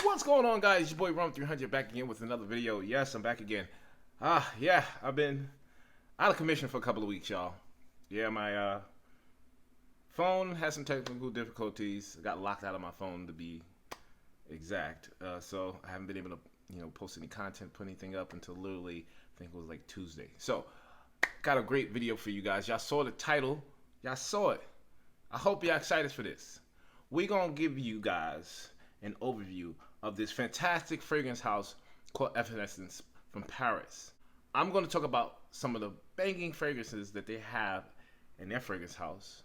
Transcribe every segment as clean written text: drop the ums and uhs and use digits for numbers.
What's going on, guys? Your boy Rum300 back again with another video. Yes, I'm back again. Yeah, I've been out of commission for a couple of weeks, y'all. Yeah, my phone has some technical difficulties. I got locked out of my phone, to be exact. So I haven't been able to, post any content, put anything up until literally, I think it was like Tuesday. So, got a great video for you guys. Y'all saw the title. Y'all saw it. I hope y'all excited for this. We're gonna give you guys an overview of this fantastic fragrance house called Affinessence from Paris. I'm going to talk about some of the banging fragrances that they have in their fragrance house,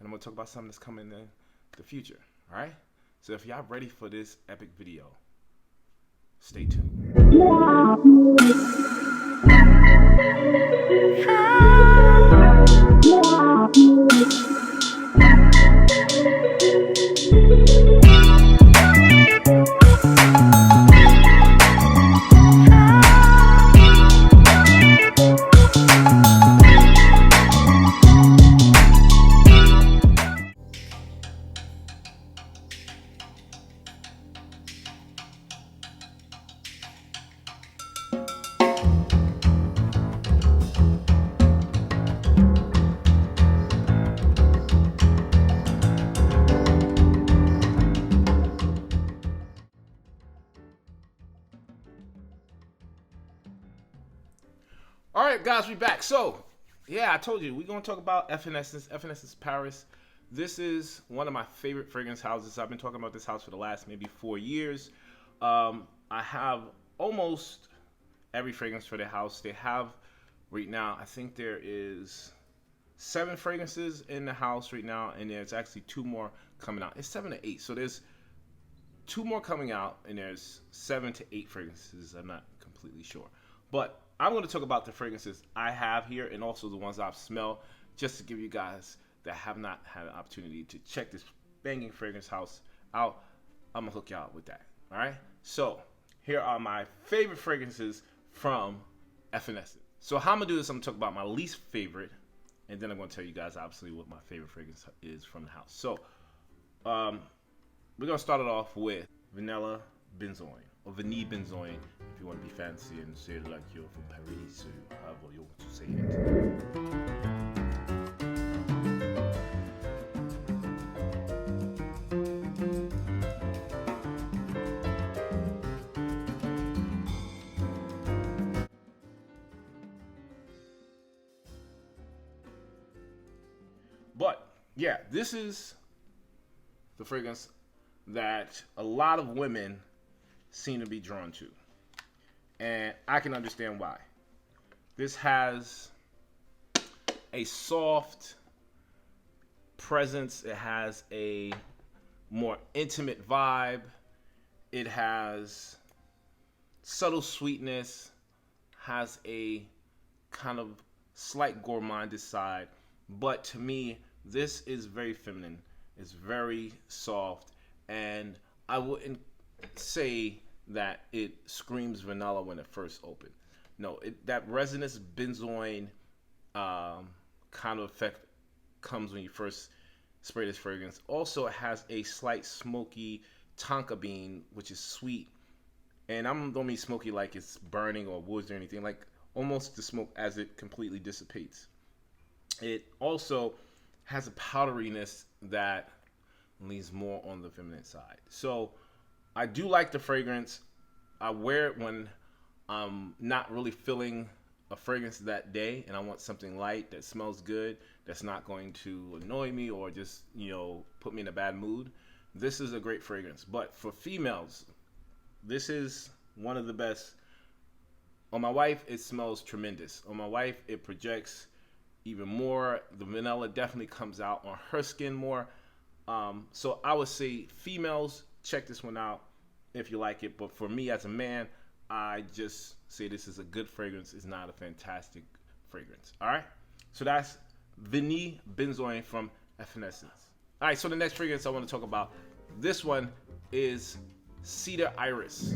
and I'm going to talk about something that's coming in the future. All right, so if y'all ready for this epic video, stay tuned. All right, guys, we back. So, yeah, I told you, we're going to talk about Affinessence Paris. This is one of my favorite fragrance houses. I've been talking about this house for the last maybe 4 years. I have almost every fragrance for the house. They have, right now, I think there is 7 fragrances in the house right now, and there's actually 2 more coming out. It's 7 to 8, so there's 2 more coming out, and there's 7 to 8 fragrances. I'm not completely sure. But I'm going to talk about the fragrances I have here and also the ones I've smelled, just to give you guys that have not had an opportunity to check this banging fragrance house out. I'm going to hook y'all up with that. All right? So here are my favorite fragrances from Affinessence. So how I'm going to do this, I'm going to talk about my least favorite, and then I'm going to tell you guys obviously what my favorite fragrance is from the house. So we're going to start it off with Vanilla Benzoin, or Vanille Benzoin, if you want to be fancy and say it like you're from Paris, or however you want to say it. But yeah, this is the fragrance that a lot of women seem to be drawn to, and I can understand why. This has a soft presence. It has a more intimate vibe. It has subtle sweetness, has a kind of slight gourmand side, but to me this is very feminine. It's very soft, and I wouldn't say that it screams vanilla when it first opened. No, that resinous benzoin kind of effect comes when you first spray this fragrance. Also, it has a slight smoky tonka bean, which is sweet, and I don't mean smoky like it's burning or woods or anything, like almost the smoke as it completely dissipates. It also has a powderiness that leans more on the feminine side. So I do like the fragrance. I wear it when I'm not really feeling a fragrance that day and I want something light that smells good, that's not going to annoy me or just, put me in a bad mood. This is a great fragrance. But for females, this is one of the best. On my wife, it smells tremendous. On my wife, it projects even more. The vanilla definitely comes out on her skin more. So I would say females, check this one out if you like it. But for me as a man, I just say this is a good fragrance. It's not a fantastic fragrance. All right. So that's Vanille Benzoin from Affinessence. All right. So the next fragrance I want to talk about, this one is Cedar Iris.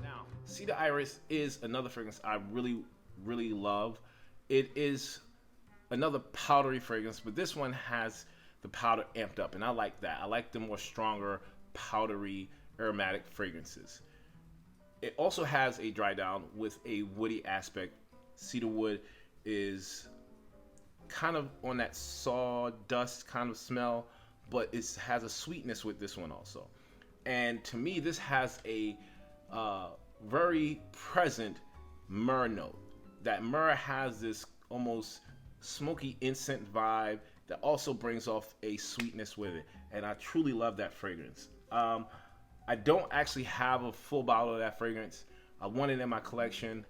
Now, Cedar Iris is another fragrance I really love. It is another powdery fragrance, but this one has the powder amped up, and I like that. I like the more stronger, powdery, aromatic fragrances. It also has a dry down with a woody aspect. Cedar wood is kind of on that sawdust kind of smell, but it has a sweetness with this one also. And to me, this has a very present myrrh note. That myrrh has this almost smoky incense vibe that also brings off a sweetness with it, and I truly love that fragrance. I don't actually have a full bottle of that fragrance. I want it in my collection.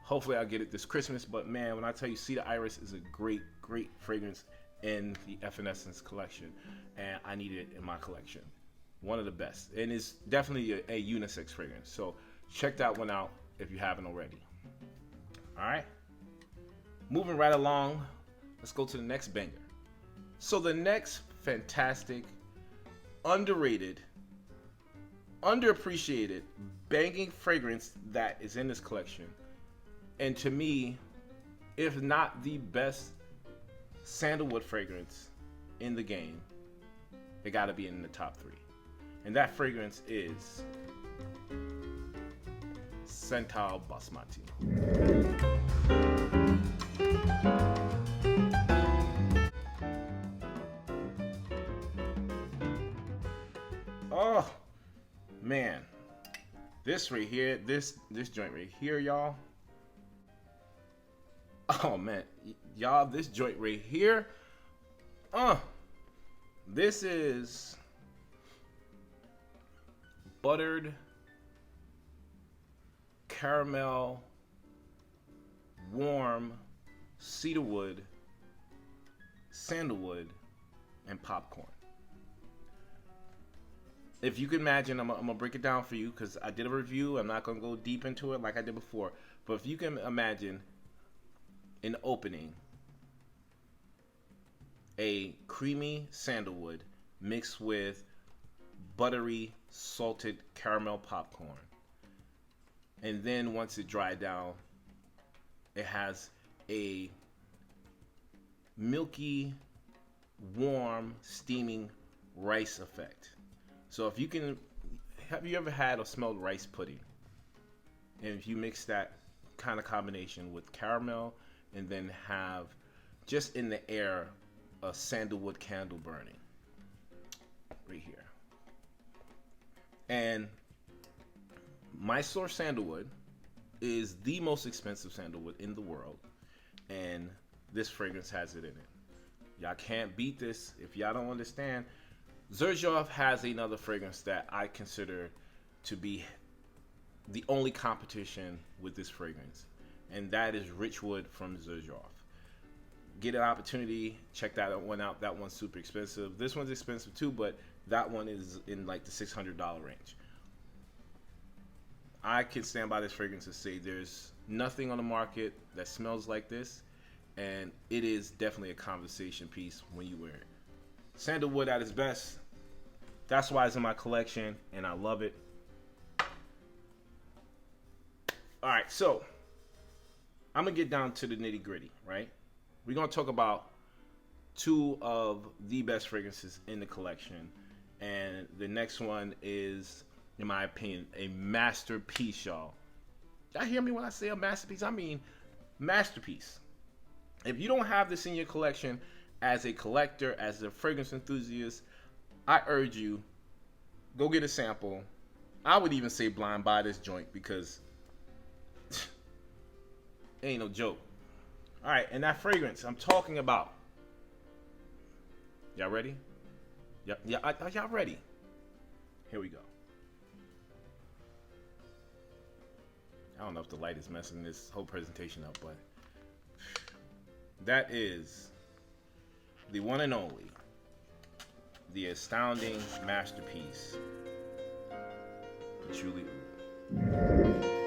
Hopefully I'll get it this Christmas, but man, when I tell you, Cedar Iris is a great fragrance in the Affinessence collection, and I need it in my collection. One of the best, and it's definitely a unisex fragrance, so check that one out if you haven't already. All right, moving right along, let's go to the next banger. So the next fantastic, underrated, underappreciated, banging fragrance that is in this collection, and to me, if not the best sandalwood fragrance in the game, it got to be in the top 3. And that fragrance is Santal Basmati. Oh man, this right here, this joint right here, y'all. Oh man, y'all, this joint right here. This is buttered caramel, warm cedarwood, sandalwood, and popcorn. If you can imagine, I'm gonna break it down for you because I did a review. I'm not gonna go deep into it like I did before. But if you can imagine an opening, a creamy sandalwood mixed with buttery salted caramel popcorn, and then once it dried down, it has a milky, warm, steaming rice effect. So if you can, have you ever had or smelled rice pudding? And if you mix that kind of combination with caramel and then have just in the air a sandalwood candle burning right here. And Mysore sandalwood is the most expensive sandalwood in the world, and this fragrance has it in it. Y'all can't beat this. If y'all don't understand, Xerjoff has another fragrance that I consider to be the only competition with this fragrance, and that is Richwood from Xerjoff. Get an opportunity, check that one out. That one's super expensive. This one's expensive too, but that one is in like the $600 range. I can stand by this fragrance and say there's nothing on the market that smells like this, and it is definitely a conversation piece when you wear it. Sandalwood at its best. That's why it's in my collection, and I love it. All right, so I'm gonna get down to the nitty gritty, right? We're gonna talk about 2 of the best fragrances in the collection, and the next one is, in my opinion, a masterpiece, y'all. Y'all hear me when I say a masterpiece? I mean masterpiece. If you don't have this in your collection as a collector, as a fragrance enthusiast, I urge you, go get a sample. I would even say blind buy this joint because it ain't no joke. All right, and that fragrance I'm talking about. Y'all ready? Yeah, are y'all ready? Here we go. I don't know if the light is messing this whole presentation up, but that is the one and only, the astounding masterpiece, Julie Oud.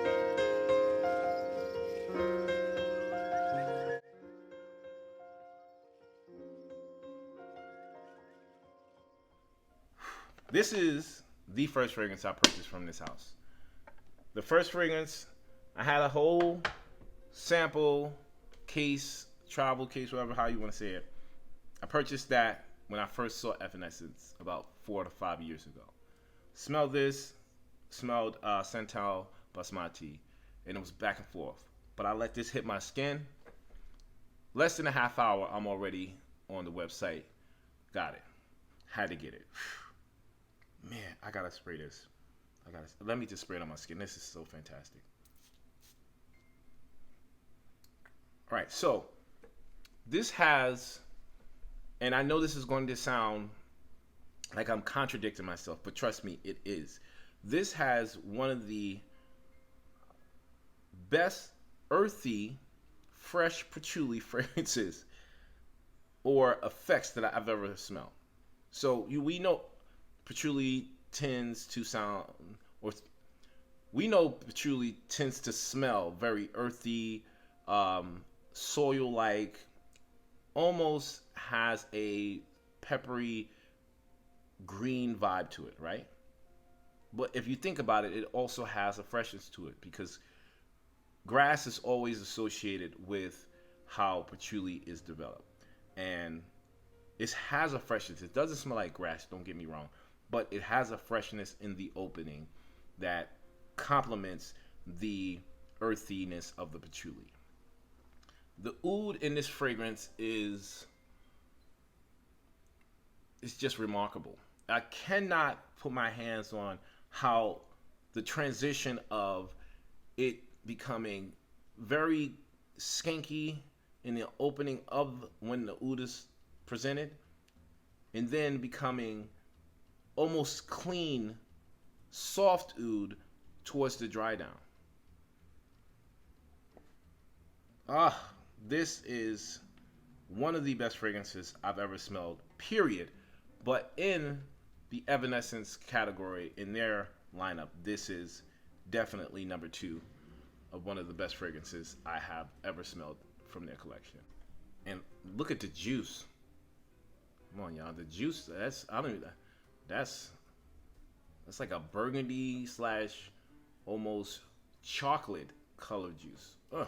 This is the first fragrance I purchased from this house. The first fragrance, I had a whole sample case, travel case, whatever, how you want to say it. I purchased that when I first saw Affinessence about 4 to 5 years ago. Smelled this, smelled Santal Basmati, and it was back and forth. But I let this hit my skin. Less than a half hour, I'm already on the website. Got it. Had to get it. Man, I gotta spray this. Let me just spray it on my skin. This is so fantastic. All right, so this has, and I know this is going to sound like I'm contradicting myself, but trust me, it is. This has one of the best earthy, fresh patchouli fragrances or effects that I've ever smelled. So we know patchouli tends to sound, or we know patchouli tends to smell very earthy, soil-like, almost has a peppery green vibe to it, right? But if you think about it, it also has a freshness to it because grass is always associated with how patchouli is developed. And it has a freshness. It doesn't smell like grass, don't get me wrong, but it has a freshness in the opening that complements the earthiness of the patchouli. The oud in this fragrance is just remarkable. I cannot put my hands on how the transition of it becoming very skanky in the opening of when the oud is presented, and then becoming almost clean, soft oud towards the dry down. This is one of the best fragrances I've ever smelled, period. But in the Evanescence category, in their lineup, this is definitely number 2 of one of the best fragrances I have ever smelled from their collection. And look at the juice. Come on, y'all. The juice, that's like a burgundy slash almost chocolate colored juice. Ugh,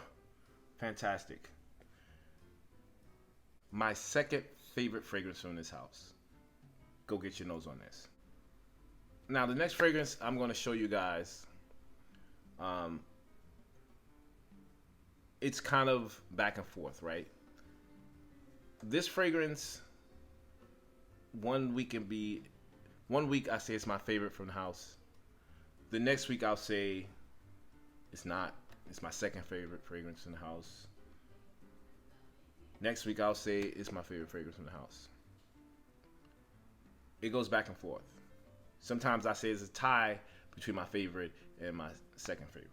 fantastic. My second favorite fragrance from this house. Go get your nose on this. Now, the next fragrance I'm going to show you guys, it's kind of back and forth, right? This fragrance, one week I say it's my favorite from the house. The next week I'll say it's not. It's my second favorite fragrance in the house. Next week I'll say it's my favorite fragrance in the house. It goes back and forth. Sometimes I say it's a tie between my favorite and my second favorite.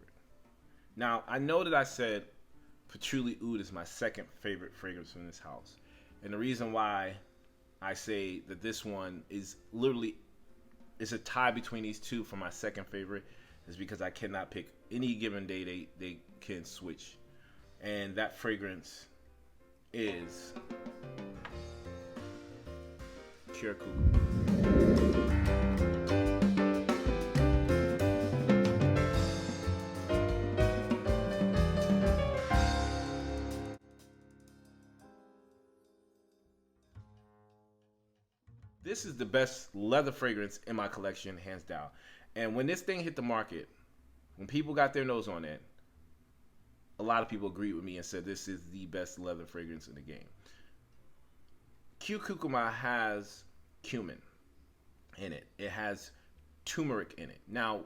Now, I know that I said Patchouli Oud is my second favorite fragrance from this house. And the reason why I say that this one is literally, it's a tie between these two for my second favorite is because I cannot pick any given day they can switch. And that fragrance is Pure Cuckoo. This is the best leather fragrance in my collection, hands down. And when this thing hit the market, when people got their nose on it, a lot of people agreed with me and said this is the best leather fragrance in the game. Q Cucuma has cumin in it. It has turmeric in it. Now,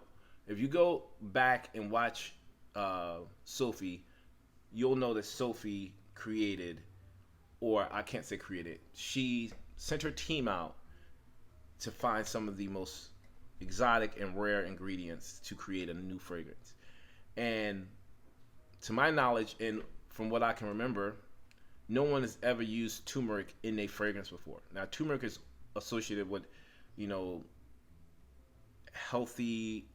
if you go back and watch Sophie, you'll know that Sophie created, or I can't say created, she sent her team out to find some of the most exotic and rare ingredients to create a new fragrance. And to my knowledge, and from what I can remember, no one has ever used turmeric in a fragrance before. Now, turmeric is associated with, healthy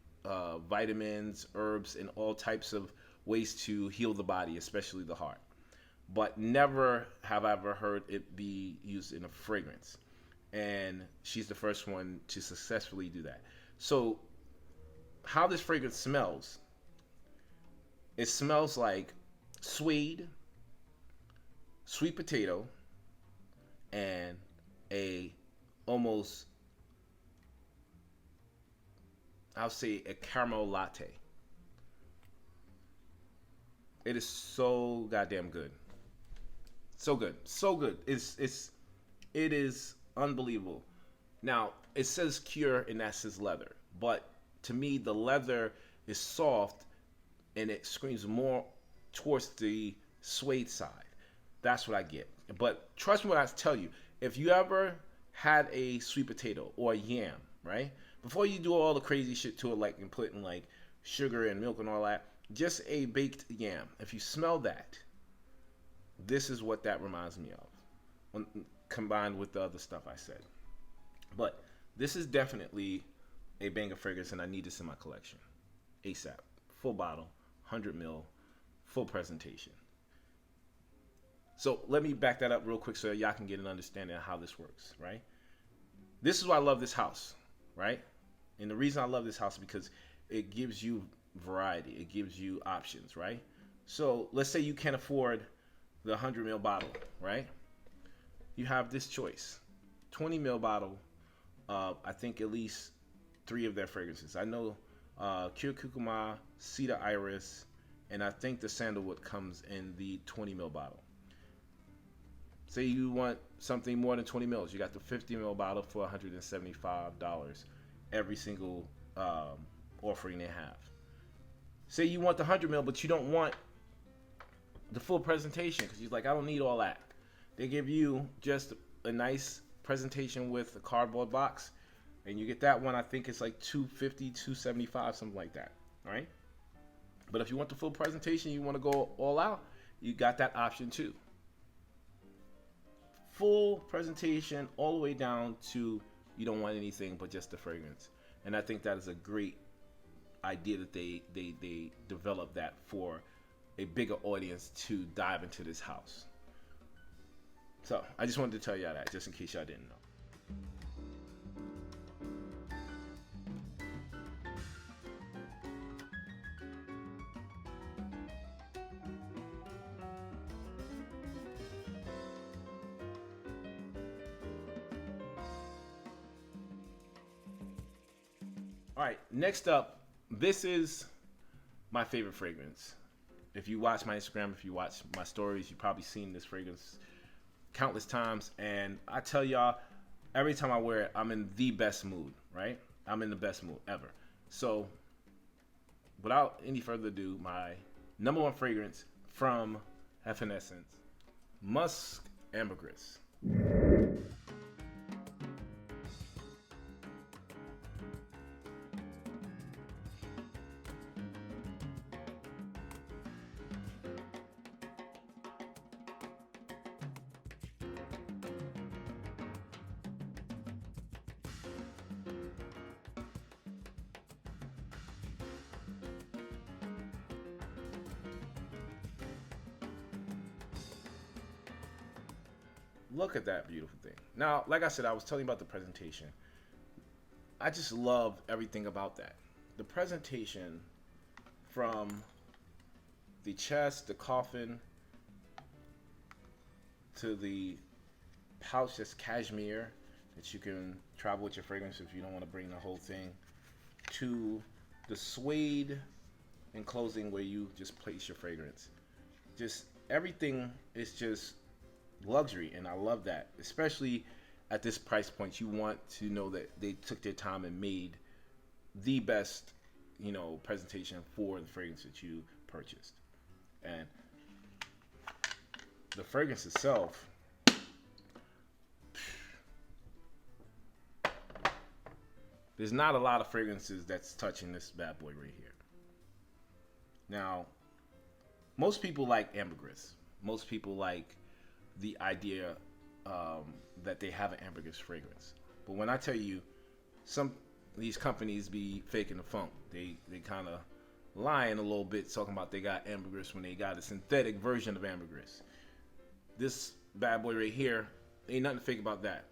vitamins, herbs, and all types of ways to heal the body, especially the heart. But never have I ever heard it be used in a fragrance. And she's the first one to successfully do that. So, how this fragrance smells, it smells like suede, sweet potato, and a almost, I'll say, a caramel latte. It is so goddamn good. So good. So good. It is unbelievable. Now, it says cure and that says leather. But to me, the leather is soft and it screams more towards the suede side. That's what I get. But trust me when I tell you, if you ever had a sweet potato or a yam, right? Before you do all the crazy shit to it, like and putting like sugar and milk and all that, just a baked yam. If you smell that, this is what that reminds me of, combined with the other stuff I said. But this is definitely a banger fragrance, and I need this in my collection. ASAP. Full bottle, 100 mil, full presentation. So let me back that up real quick so y'all can get an understanding of how this works, right? This is why I love this house, right? And the reason I love this house is because it gives you variety. It gives you options, right? So let's say you can't afford the 100 ml bottle, right? You have this choice. 20 ml bottle, I think at least 3 of their fragrances. I know Curcuma, Cedar Iris, and I think the Sandalwood comes in the 20 ml bottle. Say you want something more than 20 mils, you got the 50 ml bottle for $175 every single offering they have. Say you want the 100 mil, but you don't want the full presentation because you're like, I don't need all that. They give you just a nice presentation with a cardboard box, and you get that one. I think it's like $250, $275, something like that. All right. But if you want the full presentation, you want to go all out, you got that option too. Full presentation all the way down to you don't want anything but just the fragrance. And I think that is a great idea that they developed that for a bigger audience to dive into this house. So I just wanted to tell y'all that just in case y'all didn't know. All right, next up, this is my favorite fragrance. If you watch my Instagram, if you watch my stories, you've probably seen this fragrance countless times. And I tell y'all, every time I wear it, I'm in the best mood, right? I'm in the best mood ever. So, without any further ado, my number one fragrance from Affinessence, Musk Ambergris. Look at that beautiful thing. Now, like I said, I was telling you about the presentation. I just love everything about that. The presentation from the chest, the coffin, to the pouch that's cashmere that you can travel with your fragrance if you don't want to bring the whole thing, to the suede enclosing where you just place your fragrance. Just everything is just luxury, and I love that. Especially at this price point, you want to know that they took their time and made the best, presentation for the fragrance that you purchased. And the fragrance itself, there's not a lot of fragrances that's touching this bad boy right here. Now, most people like ambergris. Most people like the idea that they have an ambergris fragrance. But when I tell you, some of these companies be faking the funk. They kind of lying a little bit, talking about they got ambergris when they got a synthetic version of ambergris. This bad boy right here, ain't nothing fake about that.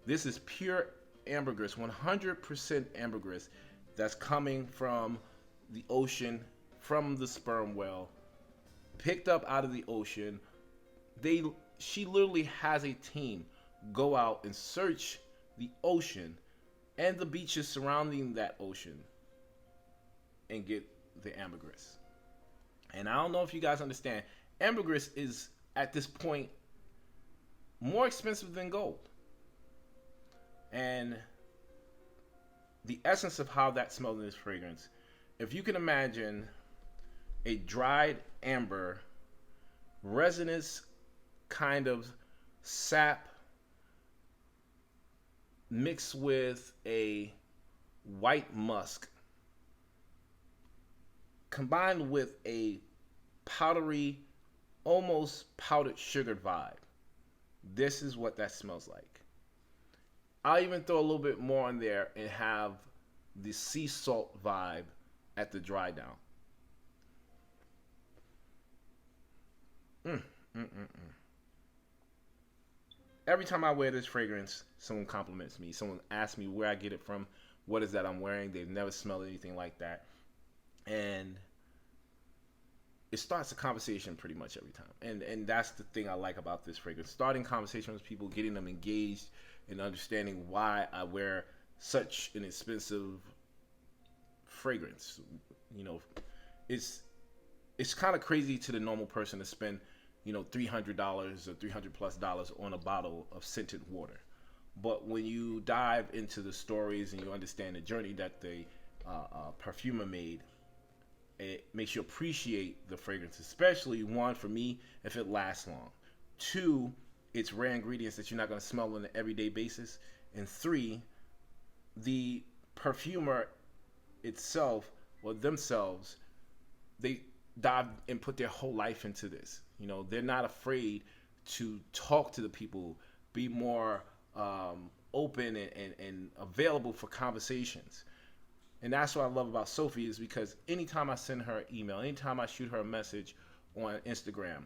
This is pure ambergris, 100% ambergris that's coming from the ocean, from the sperm whale, picked up out of the ocean. She literally has a team go out and search the ocean and the beaches surrounding that ocean and get the ambergris. And I don't know if you guys understand, ambergris is at this point more expensive than gold. And the essence of how that smells in this fragrance, if you can imagine a dried amber, resinous kind of sap mixed with a white musk, combined with a powdery, almost powdered sugar vibe. This is what that smells like. I'll even throw a little bit more in there and have the sea salt vibe at the dry down. Every time I wear this fragrance, someone compliments me. Someone asks me where I get it from. What is that I'm wearing? They've never smelled anything like that. And it starts a conversation pretty much every time. And that's the thing I like about this fragrance. Starting conversations with people, getting them engaged and understanding why I wear such an expensive fragrance. You know, it's kind of crazy to the normal person to spend, you know, $300 or $300+ on a bottle of scented water. But when you dive into the stories and you understand the journey that the perfumer made, it makes you appreciate the fragrance, especially, one, for me, if it lasts long. Two, it's rare ingredients that you're not going to smell on an everyday basis. And three, the perfumer itself, or themselves, they dive and put their whole life into this. You know, they're not afraid to talk to the people, be more open and available for conversations. And that's what I love about Sophie, is because anytime I send her an email, anytime I shoot her a message on Instagram,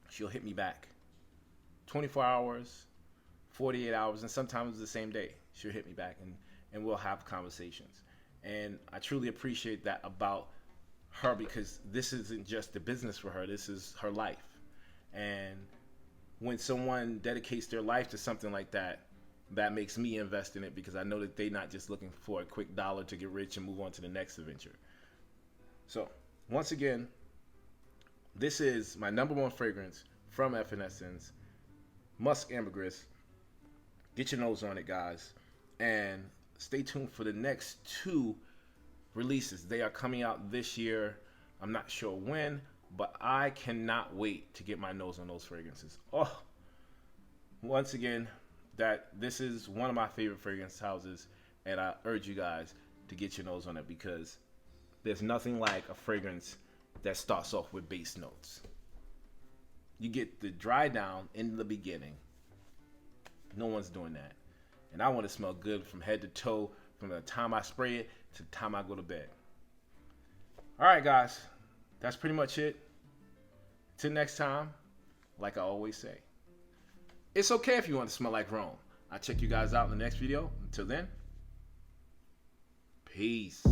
she'll hit me back. 24 hours, 48 hours, and sometimes the same day, she'll hit me back and we'll have conversations. And I truly appreciate that about her, because this isn't just a business for her, this is her life. And when someone dedicates their life to something like that, that makes me invest in it, because I know that they're not just looking for a quick dollar to get rich and move on to the next adventure. So, once again, this is my #1 fragrance from Affinessence, Musk Ambergris. Get your nose on it, guys. And stay tuned for the next 2 releases. They are coming out this year. I'm not sure when, but I cannot wait to get my nose on those fragrances. Oh, once again, that this is one of my favorite fragrance houses, and I urge you guys to get your nose on it, because there's nothing like a fragrance that starts off with base notes. You get the dry down in the beginning. No one's doing that. And I want to smell good from head to toe, from the time I spray it to the time I go to bed. All right, guys, that's pretty much it. Till next time, like I always say, it's okay if you want to smell like Rome. I'll check you guys out in the next video. Until then, peace.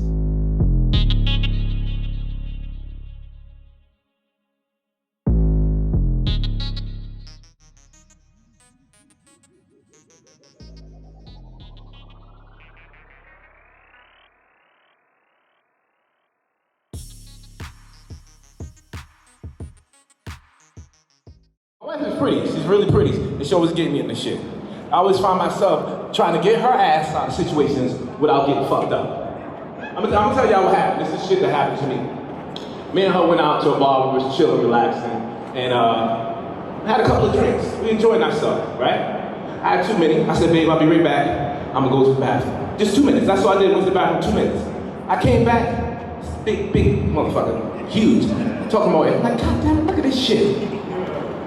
My wife is pretty. She's really pretty, and she always getting me in this shit. I always find myself trying to get her ass out of situations without getting fucked up. I'm gonna tell y'all what happened. This is shit that happened to me. Me and her went out to a bar. We was chilling, relaxing, and had a couple of drinks. We enjoyed ourselves, right? I had too many. I said, babe, I'll be right back. I'm gonna go to the bathroom. Just 2 minutes. That's all I did, was the bathroom, 2 minutes. I came back, big motherfucker, huge, talking about it. I'm like, God damn it, look at this shit.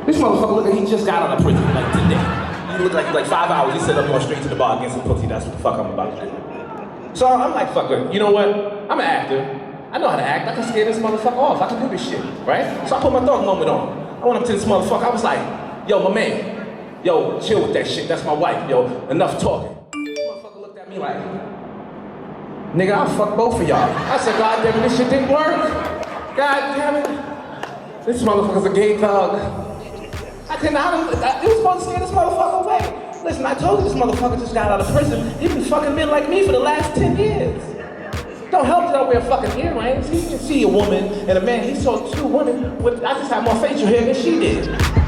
This motherfucker look like he just got out of prison, like today. He looked like 5 hours, he said I'm going straight to the bar against some pussy, that's what the fuck I'm about to do. So I'm like, fuck it, you know what? I'm an actor. I know how to act, I can scare this motherfucker off, I can do this shit, right? So I put my thug moment on. I went up to this motherfucker, I was like, yo, my man, yo, chill with that shit, that's my wife, yo, enough talking. This motherfucker looked at me like, nigga, I'll fuck both of y'all. I said, God damn it, this shit didn't work. God damn it. This motherfucker's a gay thug. I couldn't, it was supposed to scare this motherfucker away. Listen, I told you this motherfucker just got out of prison. He been fucking men like me for the last 10 years. Don't help that I wear fucking earrings. He can see a woman and a man. He saw two women with, I just had more facial hair than she did.